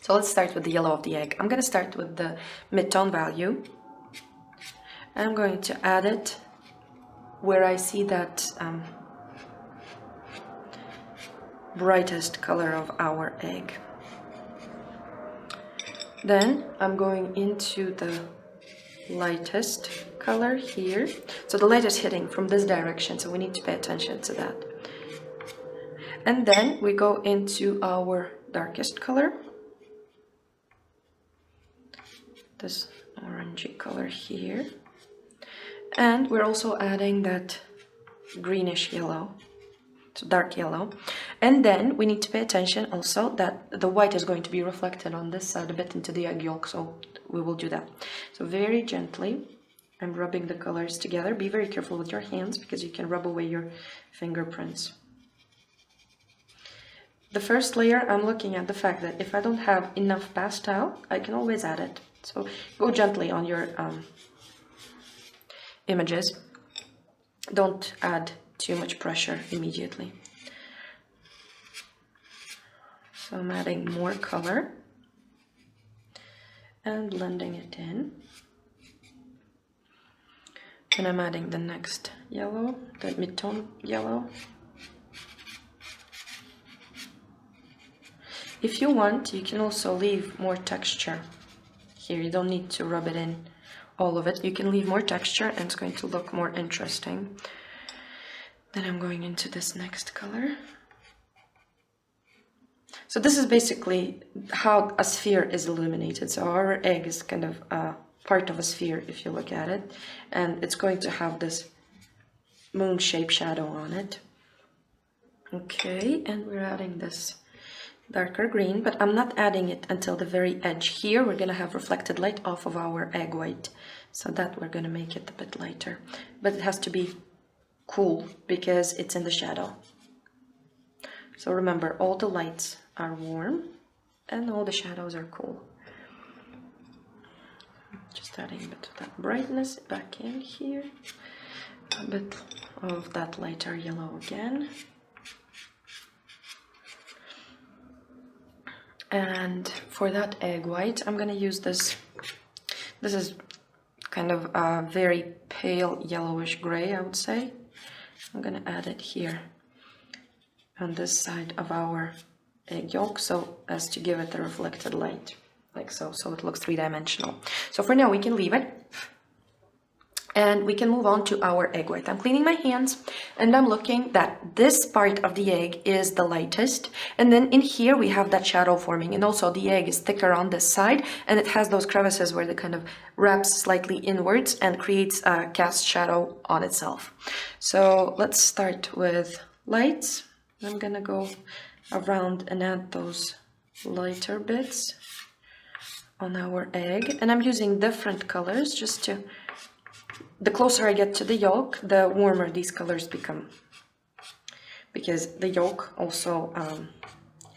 So let's start with the yellow of the egg. I'm going to start with the mid-tone value. I'm going to add it where I see that brightest color of our egg. Then I'm going into the lightest color here. So the light is hitting from this direction, so we need to pay attention to that. And then we go into our darkest color, this orangey color here. And we're also adding that greenish yellow, so dark yellow. And then we need to pay attention also that the white is going to be reflected on this side a bit into the egg yolk, so we will do that. So very gently, I'm rubbing the colors together. Be very careful with your hands because you can rub away your fingerprints. The first layer, I'm looking at the fact that if I don't have enough pastel, I can always add it. So go gently on your images. Don't add too much pressure immediately. So I'm adding more color and blending it in. And I'm adding the next yellow, the mid-tone yellow. If you want, you can also leave more texture here. You don't need to rub it in, all of it. You can leave more texture and it's going to look more interesting. Then I'm going into this next color. So this is basically how a sphere is illuminated. So our egg is kind of part of a sphere if you look at it. And it's going to have this moon-shaped shadow on it. Okay, and we're adding this darker green, but I'm not adding it until the very edge. Here we're going to have reflected light off of our egg white, so that we're going to make it a bit lighter. But it has to be cool because it's in the shadow. So remember, all the lights are warm and all the shadows are cool. Just adding a bit of that brightness back in here, a bit of that lighter yellow again. And for that egg white, I'm going to use this. This is kind of a very pale yellowish gray, I would say. I'm going to add it here on this side of our egg yolk, so as to give it the reflected light, like so. So it looks three-dimensional. So for now, we can leave it. And we can move on to our egg white. I'm cleaning my hands and I'm looking that this part of the egg is the lightest. And then in here we have that shadow forming, and also the egg is thicker on this side and it has those crevices where it kind of wraps slightly inwards and creates a cast shadow on itself. So let's start with lights. I'm gonna go around and add those lighter bits on our egg. And I'm using different colors just to... The closer I get to the yolk, the warmer these colors become, because the yolk also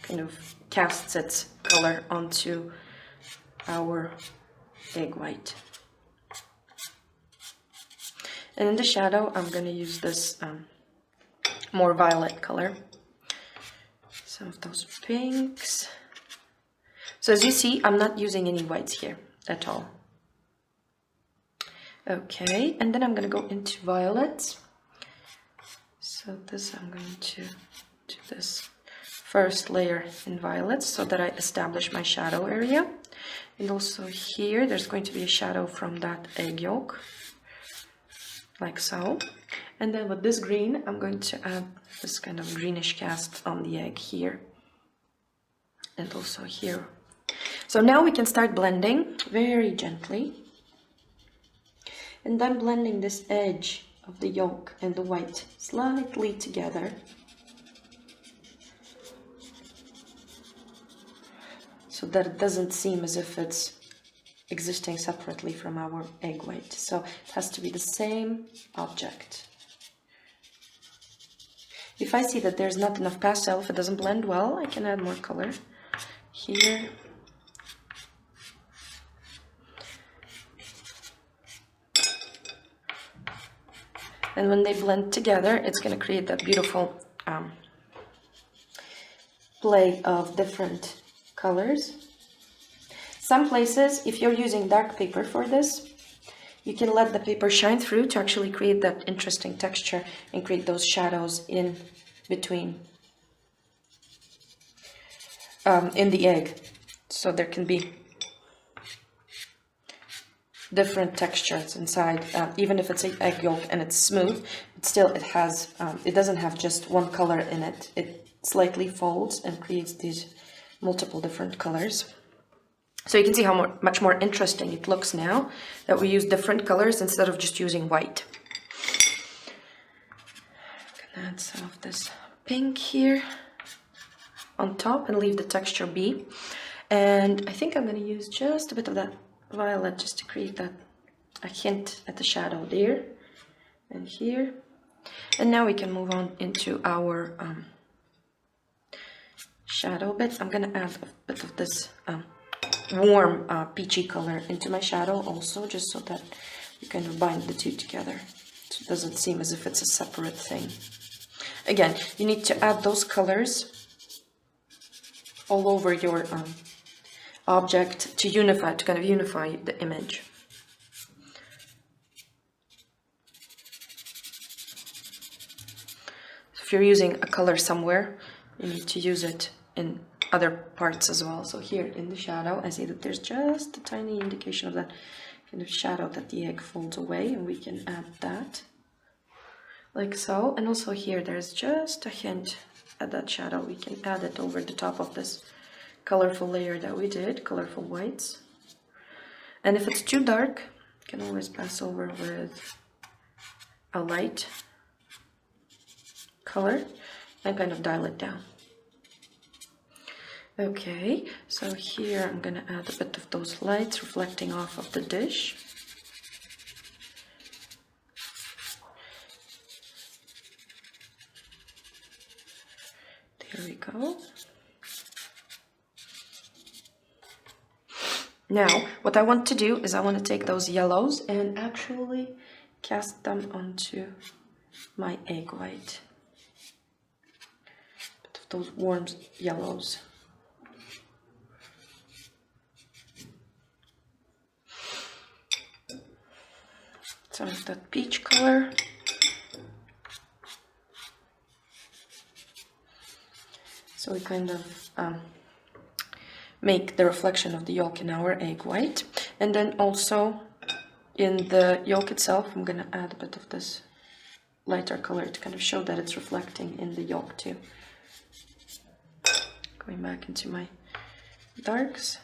kind of casts its color onto our egg white. And in the shadow, I'm going to use this more violet color, some of those pinks. So as you see, I'm not using any whites here at all. Okay, and then I'm going to go into violets. So this, I'm going to do this first layer in violets so that I establish my shadow area. And also here, there's going to be a shadow from that egg yolk, like so. And then with this green, I'm going to add this kind of greenish cast on the egg here. And also here. So now we can start blending very gently. And then blending this edge of the yolk and the white slightly together. So that it doesn't seem as if it's existing separately from our egg white. So it has to be the same object. If I see that there's not enough pastel, if it doesn't blend well, I can add more color here. And when they blend together, it's going to create that beautiful play of different colors. Some places, if you're using dark paper for this, you can let the paper shine through to actually create that interesting texture and create those shadows in between, in the egg. So there can be different textures inside, even if it's an egg yolk and it's smooth, but still it has, it doesn't have just one color in it. It slightly folds and creates these multiple different colors. So you can see how much more interesting it looks now that we use different colors instead of just using white. I'm gonna add some of this pink here on top and leave the texture be. And I think I'm gonna use just a bit of that violet just to create that, a hint at the shadow there and here. And now we can move on into our shadow bits. I'm gonna add a bit of this warm peachy color into my shadow also, just so that you kind of bind the two together, so it doesn't seem as if it's a separate thing. Again, you need to add those colors all over your object to unify, to kind of unify the image. So if you're using a color somewhere, you need to use it in other parts as well. So here in the shadow, I see that there's just a tiny indication of that kind of shadow that the egg folds away, and we can add that like so. And also here there's just a hint at that shadow. We can add it over the top of this colorful layer that we did, colorful whites. And if it's too dark, you can always pass over with a light color and kind of dial it down. Okay, so here I'm gonna add a bit of those lights reflecting off of the dish. There we go. Now, what I want to do is I want to take those yellows and actually cast them onto my egg white. A bit of those warm yellows. Some of that peach color. So we kind of make the reflection of the yolk in our egg white. And then also in the yolk itself, I'm going to add a bit of this lighter color to kind of show that it's reflecting in the yolk too. Going back into my darks.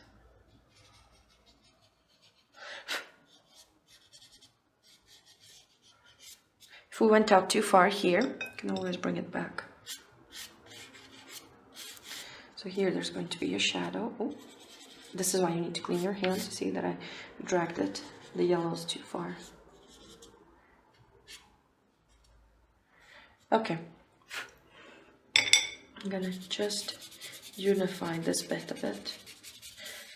If we went out too far here, you can always bring it back. So here there's going to be a shadow. Oh, this is why you need to clean your hands. You see that I dragged it, the yellows too far. Okay. I'm gonna just unify this bit a bit.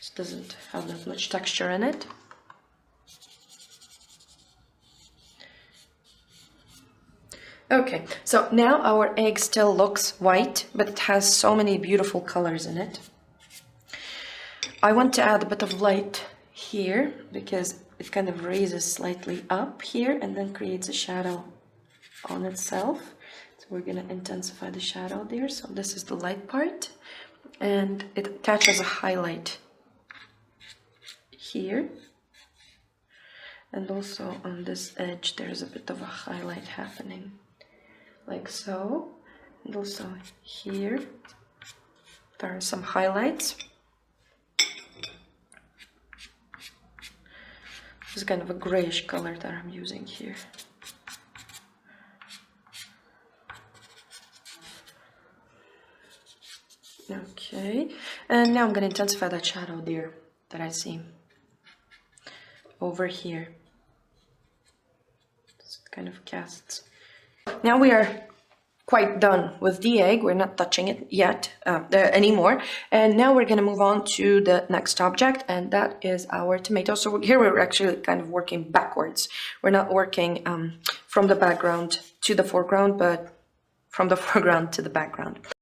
It doesn't have that much texture in it. Okay, so now our egg still looks white, but it has so many beautiful colors in it. I want to add a bit of light here because it kind of raises slightly up here and then creates a shadow on itself. So we're going to intensify the shadow there. So this is the light part, and it attaches a highlight here. And also on this edge there's a bit of a highlight happening. Like so, and also here there are some highlights. This is kind of a grayish color that I'm using here. Okay, and now I'm going to intensify that shadow there that I see over here. It kind of casts. Now we are quite done with the egg. We're not touching it yet anymore. And now we're going to move on to the next object, and that is our tomato. So here we're actually kind of working backwards. We're not working from the background to the foreground, but from the foreground to the background.